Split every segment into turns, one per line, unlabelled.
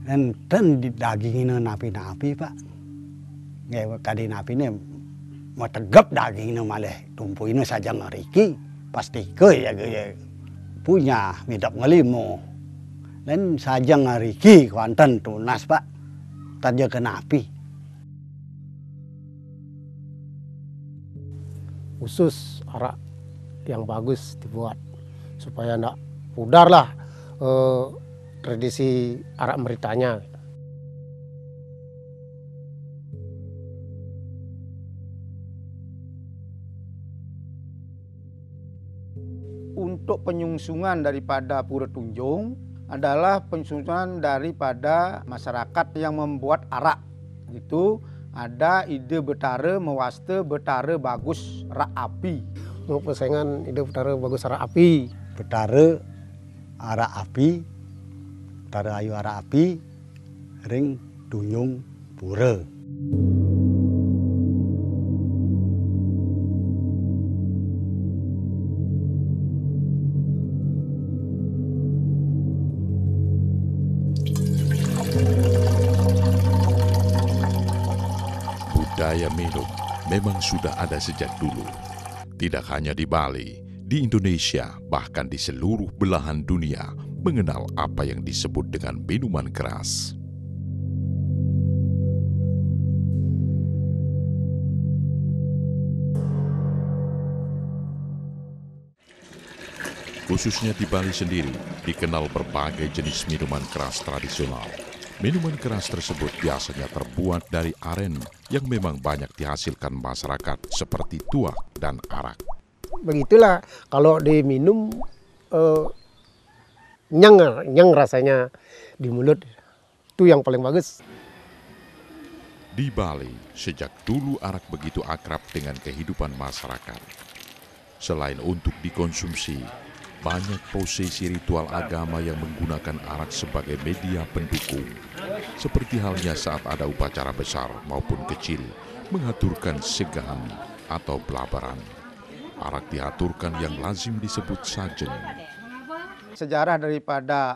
Enten di dagingnya napi-napi pak. Nggak kadi napi ini mau tegap dagingnya malah tumpuinnya saja ngeriki. Pasti ke ya punya midap ngelimo. Dan saja ngeriki kuanten tunas pak. Tadi ke napi.
Khusus arak yang bagus dibuat supaya ndak pudar lah tradisi arak meritanya.
Untuk penyungsungan daripada Pura Tunjung adalah penyungsungan daripada masyarakat yang membuat arak. Itu ada ide betara mewaste betara bagus arak api.
Untuk persaingan ide betara bagus arak api.
Betara arak api, betara ayu arak api, ring Tunjung Pura.
Budaya minum memang sudah ada sejak dulu. Tidak hanya di Bali, di Indonesia, bahkan di seluruh belahan dunia mengenal apa yang disebut dengan minuman keras. Khususnya di Bali sendiri, dikenal berbagai jenis minuman keras tradisional. Minuman keras tersebut biasanya terbuat dari aren yang memang banyak dihasilkan masyarakat seperti tuak dan arak.
Begitulah kalau diminum nyang rasanya di mulut, itu yang paling bagus.
Di Bali, sejak dulu arak begitu akrab dengan kehidupan masyarakat. Selain untuk dikonsumsi, banyak prosesi ritual agama yang menggunakan arak sebagai media pendukung. Seperti halnya saat ada upacara besar maupun kecil, mengaturkan segahan atau pelabaran. Arak diaturkan yang lazim disebut sajeng.
Sejarah daripada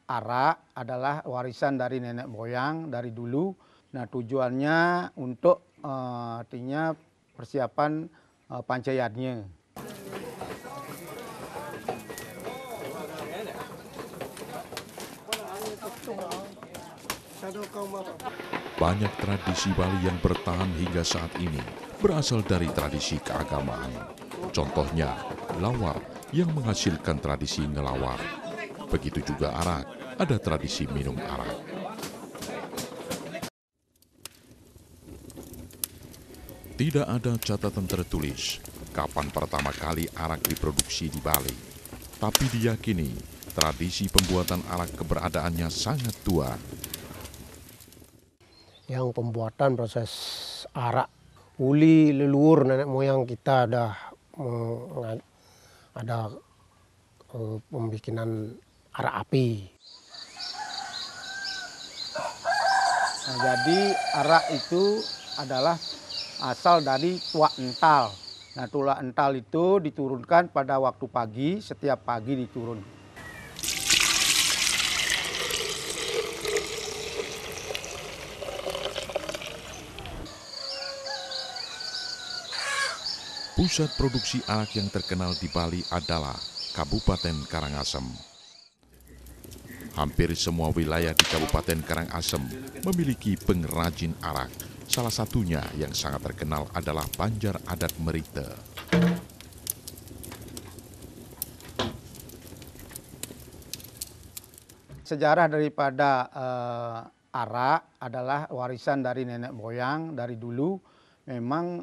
arak adalah warisan dari nenek moyang dari dulu. Nah tujuannya untuk artinya persiapan pancayatnya.
Banyak tradisi Bali yang bertahan hingga saat ini berasal dari tradisi keagamaan. Contohnya, lawar yang menghasilkan tradisi ngelawar. Begitu juga arak, ada tradisi minum arak. Tidak ada catatan tertulis kapan pertama kali arak diproduksi di Bali. Tapi diyakini tradisi pembuatan arak keberadaannya sangat tua.
Yang pembuatan proses arak uli leluhur nenek moyang kita ada pembikinan arak api.
Nah, jadi arak itu adalah asal dari tuak ental. Nah tuak ental itu diturunkan pada waktu pagi, setiap pagi diturun.
Pusat produksi arak yang terkenal di Bali adalah Kabupaten Karangasem. Hampir semua wilayah di Kabupaten Karangasem memiliki pengrajin arak. Salah satunya yang sangat terkenal adalah Banjar Adat Merite.
Sejarah daripada arak adalah warisan dari nenek moyang dari dulu. Memang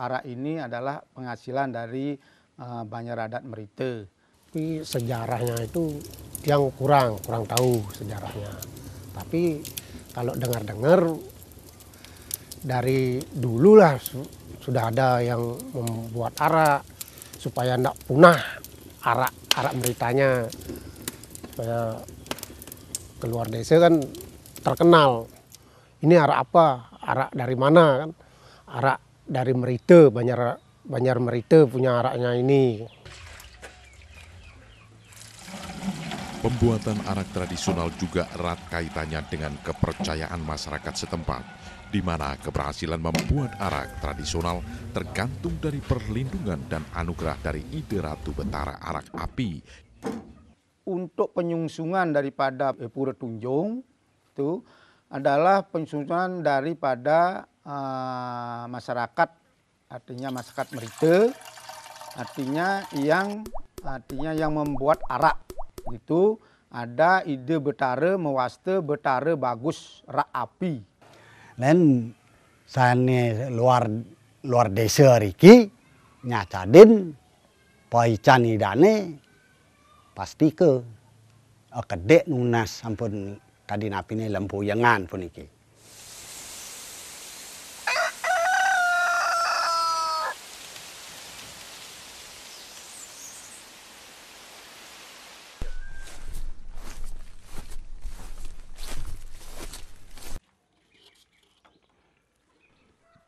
arak ini adalah penghasilan dari Banjar Adat Merite.
Tapi sejarahnya itu yang kurang tahu sejarahnya. Tapi kalau dengar-dengar dari dulu lah sudah ada yang membuat arak supaya tidak punah arak meritanya, supaya keluar desa kan terkenal. Ini arak apa? Arak dari mana kan? Arak dari Merite, Banjar Merite punya araknya ini.
Pembuatan arak tradisional juga erat kaitannya dengan kepercayaan masyarakat setempat, di mana keberhasilan membuat arak tradisional tergantung dari perlindungan dan anugerah dari ide Ratu Betara Arak Api.
Untuk penyungsungan daripada Pura Tunjung itu adalah penyungsungan daripada masyarakat, artinya masyarakat Merite, artinya yang membuat arak. Itu ada ide Betara mewaste Betara bagus rak api.
Dan sana luar desa riki nyacadin paican idane pasti ke kedek nunas sampun kadinapine lempuyangan pun iki.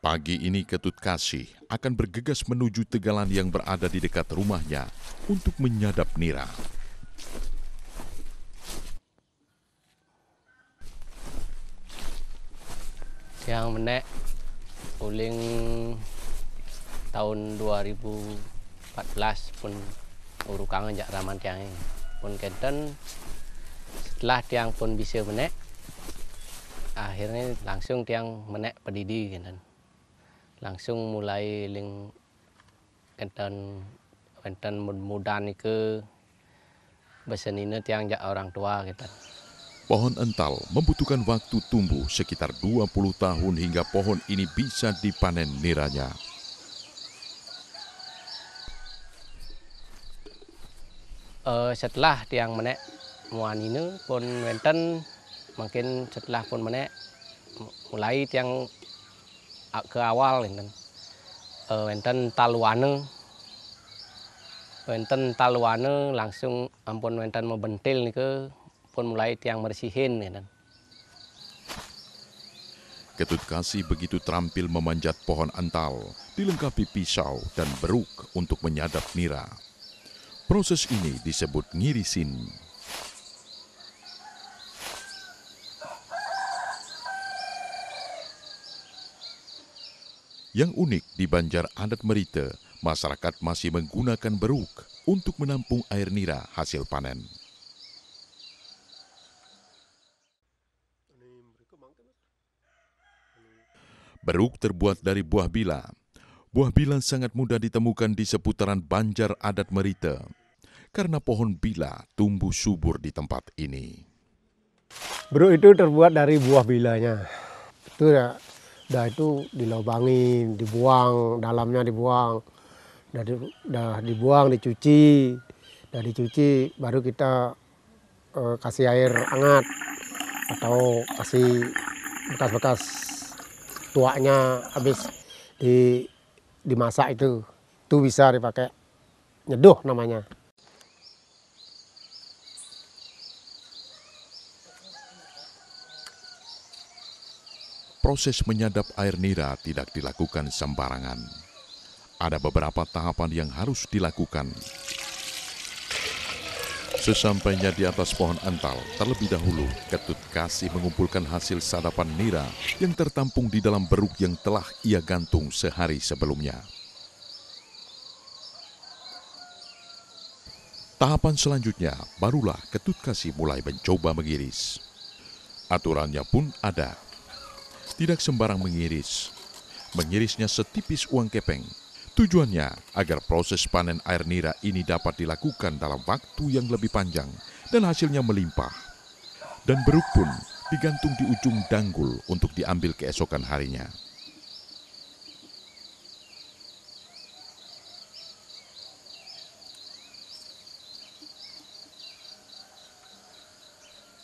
Pagi ini Ketut Kasih akan bergegas menuju tegalan yang berada di dekat rumahnya untuk menyadap nira.
Yang menek uling tahun 2014 pun urukangan jak raman tiang pun kenten setelah tiang pun bisa menek akhirnya langsung tiang menek pedidi kenten. Langsung mulai ling enten mudan ke besenina tiang jak orang tua kita.
Pohon ental membutuhkan waktu tumbuh sekitar 20 tahun hingga pohon ini bisa dipanen niranya.
Setelah tiang menek muanina pun wenten mungkin setelah pun menek mulai tiang ke awal wenten taluane langsung ampun wenten membentil nih ke pun mulai tiang bersihin
Ketut Kasih begitu terampil memanjat pohon ental, dilengkapi pisau dan beruk untuk menyadap nira. Proses ini disebut ngirisin. Yang unik di Banjar adat Merite, masyarakat masih menggunakan beruk untuk menampung air nira hasil panen. Beruk terbuat dari buah bila. Buah bila sangat mudah ditemukan di seputaran Banjar adat Merite, karena pohon bila tumbuh subur di tempat ini.
Beruk itu terbuat dari buah bilanya. Itu ya. Itu dilubangi, dibuang, dalamnya dibuang, dah dibuang, dicuci, baru kita kasih air hangat atau kasih bekas-bekas tuaknya habis dimasak itu bisa dipakai nyeduh namanya.
Proses menyadap air nira tidak dilakukan sembarangan. Ada beberapa tahapan yang harus dilakukan. Sesampainya di atas pohon ental, terlebih dahulu Ketut Kasih mengumpulkan hasil sadapan nira yang tertampung di dalam beruk yang telah ia gantung sehari sebelumnya. Tahapan selanjutnya, barulah Ketut Kasih mulai mencoba mengiris. Aturannya pun ada. Tidak sembarang mengiris. Mengirisnya setipis uang kepeng. Tujuannya agar proses panen air nira ini dapat dilakukan dalam waktu yang lebih panjang dan hasilnya melimpah. Dan beruk pun digantung di ujung danggul untuk diambil keesokan harinya.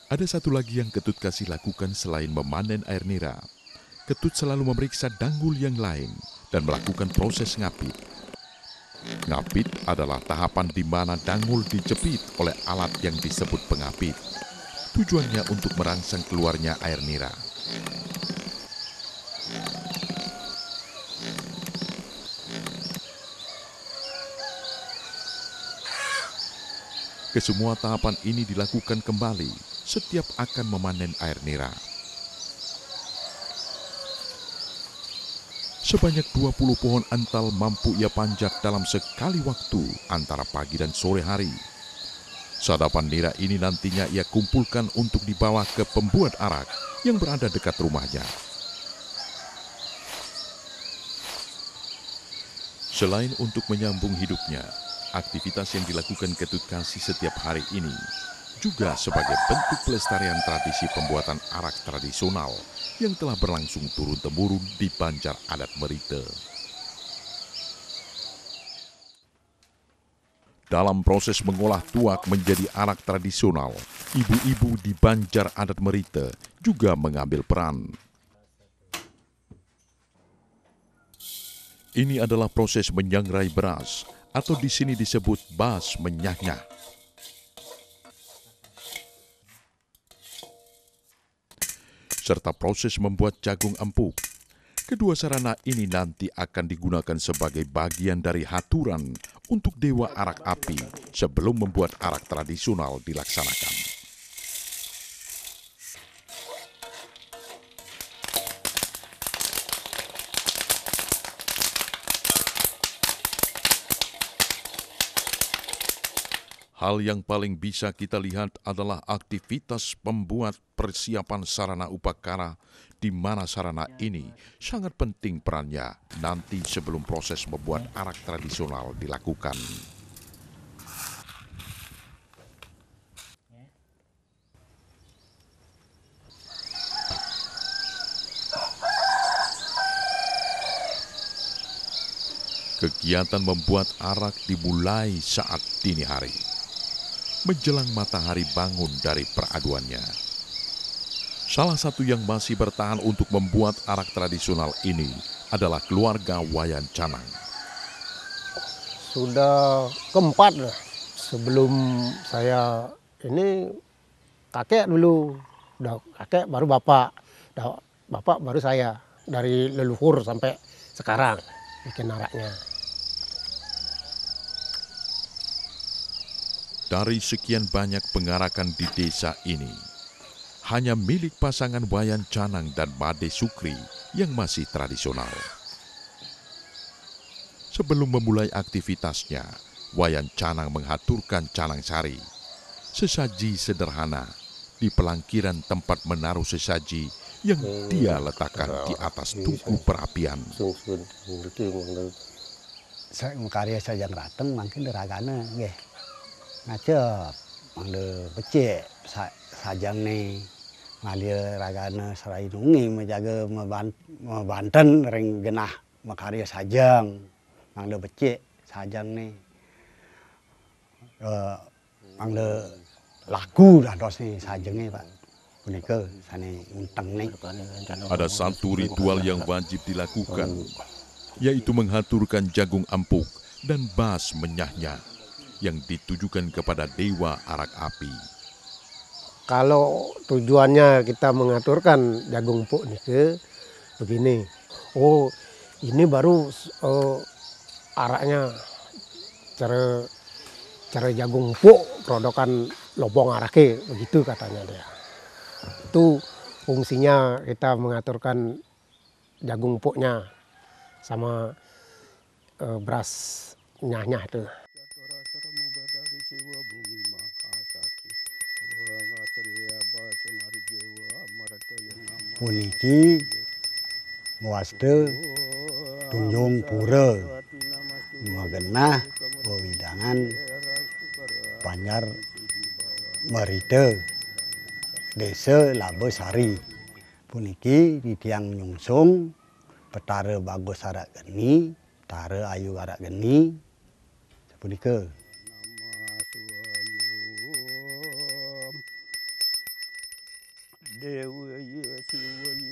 Ada satu lagi yang Ketut Kasih lakukan selain memanen air nira. Ketut selalu memeriksa danggul yang lain dan melakukan proses ngapit. Ngapit adalah tahapan di mana danggul dijepit oleh alat yang disebut pengapit. Tujuannya untuk merangsang keluarnya air nira. Kesemua tahapan ini dilakukan kembali setiap akan memanen air nira. Sebanyak 20 pohon antal mampu ia panjat dalam sekali waktu antara pagi dan sore hari. Sadapan nira ini nantinya ia kumpulkan untuk dibawa ke pembuat arak yang berada dekat rumahnya. Selain untuk menyambung hidupnya, aktivitas yang dilakukan Ketut Kasih setiap hari ini juga sebagai bentuk pelestarian tradisi pembuatan arak tradisional yang telah berlangsung turun-temurun di Banjar Adat Merite. Dalam proses mengolah tuak menjadi arak tradisional, ibu-ibu di Banjar Adat Merite juga mengambil peran. Ini adalah proses menyangrai beras, atau di sini disebut bas menyah-nyah. Serta proses membuat jagung empuk. Kedua sarana ini nanti akan digunakan sebagai bagian dari haturan untuk dewa arak api sebelum membuat arak tradisional dilaksanakan. Hal yang paling bisa kita lihat adalah aktivitas pembuat persiapan sarana upakara, di mana sarana ini sangat penting perannya nanti sebelum proses membuat arak tradisional dilakukan. Kegiatan membuat arak dimulai saat dini hari, menjelang matahari bangun dari peraduannya. Salah satu yang masih bertahan untuk membuat arak tradisional ini adalah keluarga Wayan Canang.
Sudah keempat lah. Sebelum saya ini kakek dulu, udah kakek baru bapak, udah bapak baru saya. Dari leluhur sampai sekarang bikin araknya.
Dari sekian banyak pengarakan di desa ini, hanya milik pasangan Wayan Canang dan Made Sukri yang masih tradisional. Sebelum memulai aktivitasnya, Wayan Canang menghaturkan canang sari, sesaji sederhana di pelangkiran tempat menaruh sesaji yang dia letakkan di atas tungku perapian.
Karya sajang rateng makin deragana nggih. Ngacep mangde becik sajang ni ngalir ragana serai nungi menjaga membanten ring genah makarya sajang mangde becik sajang ni mangde laku dah dos ni sajang ni Pak. Punika sane unteng ni.
Ada satu ritual yang wajib dilakukan, yaitu menghaturkan jagung empuk dan bas menyah-nyah yang ditujukan kepada dewa arak api.
Kalau tujuannya kita mengaturkan jagung empuk nih ke begini. Oh, ini baru araknya cara jagung empuk produkan lobong arake, begitu katanya dia. Itu fungsinya kita mengaturkan jagung empuknya sama beras nyah-nyah itu.
Puniki muaste tunjung pura magenah wewidangan Banjar Merite desa Labesari. Puniki di tiang nyungsung petara bagus arak geni, petara ayu arak geni. Punika.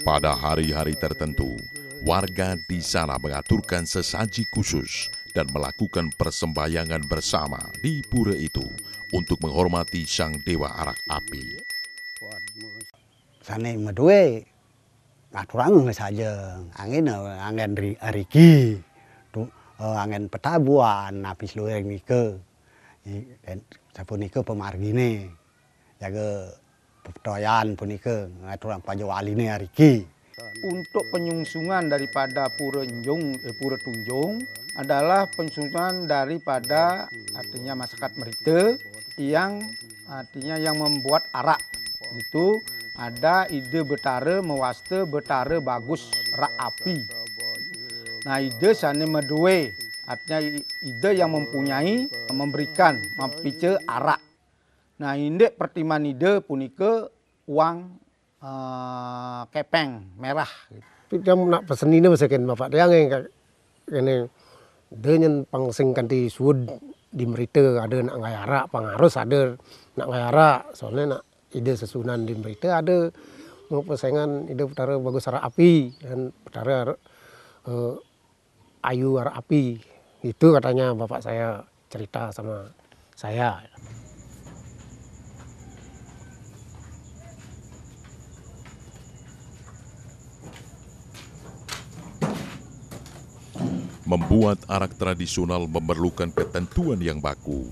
Pada hari-hari tertentu, warga di sana mengaturkan sesaji khusus dan melakukan persembahyangan bersama di pura itu untuk menghormati sang dewa arak api.
Sane medue ngaturang saja angin riki angin petabuan napis luring nike Dan sapunika pemargine jaga pedoyan punika ngaturan pajawaline ariki.
Untuk penyungsungan daripada Pura Tunjung adalah penyungsungan daripada artinya masyarakat Merita yang artinya yang membuat arak. Itu ada ide betara mewaste betara bagus rak api. Nah ide sana medue, artinya ide yang mempunyai memberikan mempice arak. Nah indek pertiman ide punika uang kepeng merah.
Dia nak pesen ini masakin bapak dia ini dia yang pangsing kanti sud di Merita ada nak ngayarak pangarus ada nak ngayarak soalnya nak ide sesunan di Merita ada mau persaingan ide petara bagus arak api dan petara ayu arak api itu katanya bapak saya cerita sama saya.
Membuat arak tradisional memerlukan ketentuan yang baku.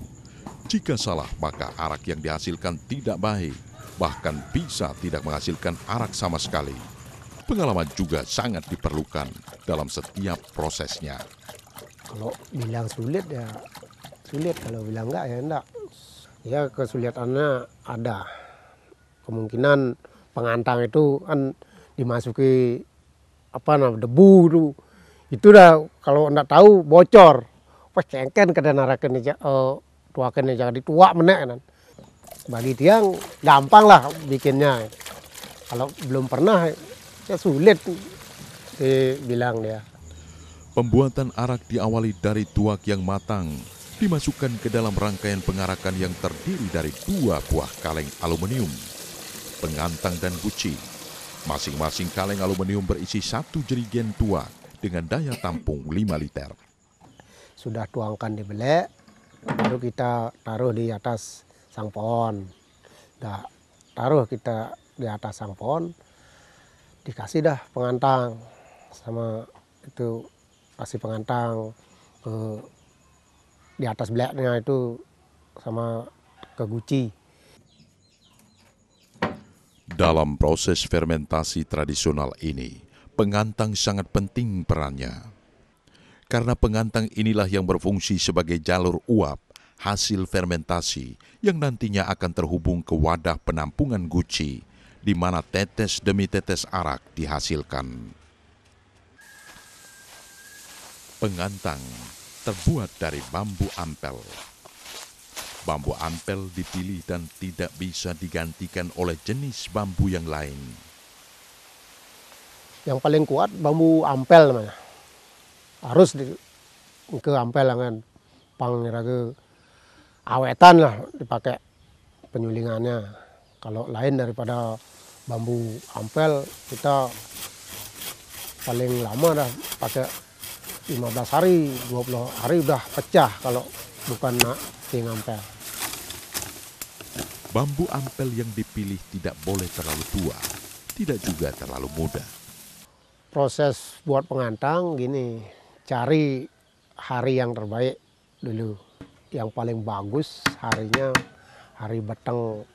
Jika salah, maka arak yang dihasilkan tidak baik, bahkan bisa tidak menghasilkan arak sama sekali. Pengalaman juga sangat diperlukan dalam setiap prosesnya.
Kalau bilang sulit ya sulit, kalau bilang enggak ya enggak. Ya kesulitannya ada. Kemungkinan pengantang itu kan dimasuki debu itu. Itu dah kalau ndak tahu bocor. Pas cengken kada narakeun tuakeun jangan dituak menek kan. Bagi tiang gampang lah bikinnya. Kalau belum pernah ya sulit bilang dia.
Pembuatan arak diawali dari tuak yang matang, dimasukkan ke dalam rangkaian pengarakan yang terdiri dari 2 buah kaleng aluminium, pengantang dan guci. Masing-masing kaleng aluminium berisi 1 jerigen tuak dengan daya tampung 5 liter.
Sudah tuangkan di belek, baru kita taruh di atas sang pohon. Taruh kita di atas sang pohon, dikasih dah pengantang sama itu kasih pengantang di atas beleknya itu sama ke guci.
Dalam proses fermentasi tradisional ini, pengantang sangat penting perannya. Karena pengantang inilah yang berfungsi sebagai jalur uap hasil fermentasi yang nantinya akan terhubung ke wadah penampungan guci di mana tetes demi tetes arak dihasilkan. Pengantang terbuat dari bambu ampel. Bambu ampel dipilih dan tidak bisa digantikan oleh jenis bambu yang lain.
Yang paling kuat bambu ampel namanya. Harus ke ampel kan. Pangrage awetan lah dipakai penyulingannya. Kalau lain daripada bambu ampel kita paling lama dah pakai 15 hari, 20 hari udah pecah kalau bukan ting ampel.
Bambu ampel yang dipilih tidak boleh terlalu tua, tidak juga terlalu muda.
Proses buat pengantang gini, cari hari yang terbaik dulu. Yang paling bagus harinya hari beteng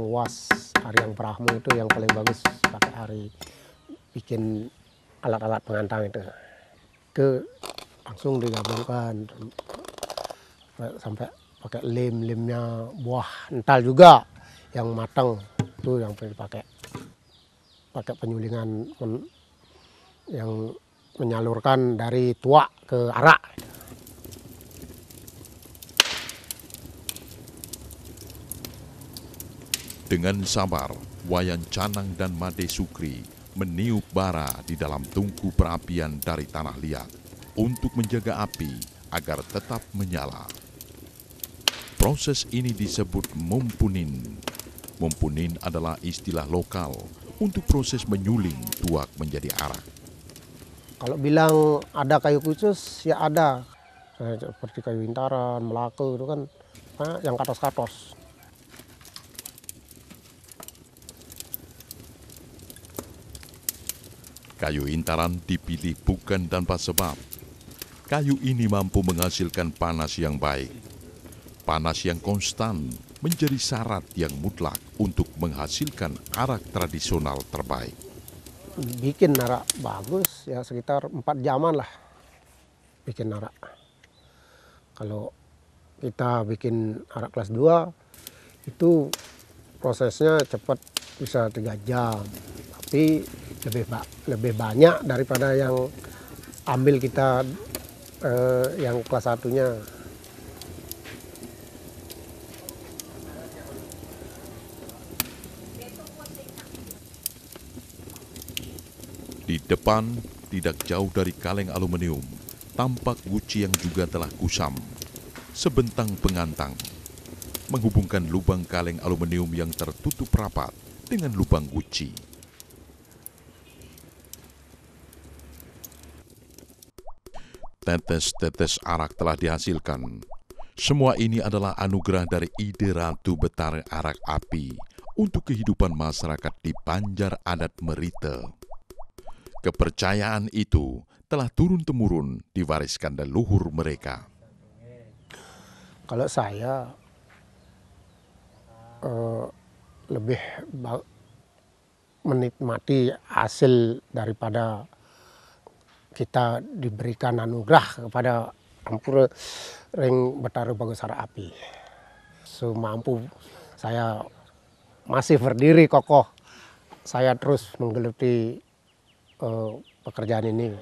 was, hari yang berahmu itu yang paling bagus pakai hari bikin alat-alat pengantang itu. Langsung digabungkan sampai pakai limnya buah ental juga yang matang itu yang perlu dipakai. Pakai penyulingan yang menyalurkan dari tuak ke arak.
Dengan sabar, Wayan Canang dan Made Sukri meniup bara di dalam tungku perapian dari tanah liat untuk menjaga api agar tetap menyala. Proses ini disebut mumpunin. Mumpunin adalah istilah lokal untuk proses menyuling tuak menjadi arak.
Kalau bilang ada kayu khusus, ya ada. Seperti kayu intaran, melaka itu kan yang katos-katos.
Kayu intaran dipilih bukan tanpa sebab. Kayu ini mampu menghasilkan panas yang baik. Panas yang konstan menjadi syarat yang mutlak untuk menghasilkan arak tradisional terbaik.
Bikin arak bagus ya sekitar 4 jaman lah bikin arak. Kalau kita bikin arak kelas 2 itu prosesnya cepat, bisa 3 jam. Tapi lebih banyak daripada yang ambil kita yang kelas 1-nya.
Di depan, tidak jauh dari kaleng aluminium, tampak guci yang juga telah kusam. Sebentang pengantang menghubungkan lubang kaleng aluminium yang tertutup rapat dengan lubang guci. Tetes-tetes arak telah dihasilkan. Semua ini adalah anugerah dari ide Ratu Betara Arak Api untuk kehidupan masyarakat di Banjar Adat Merite. Kepercayaan itu telah turun-temurun diwariskan leluhur mereka.
Kalau saya lebih menikmati hasil daripada kita diberikan anugerah kepada Ampura Ring Betara Bagus Arak Api. Semampu saya masih berdiri kokoh, saya terus menggeluti pekerjaan ini.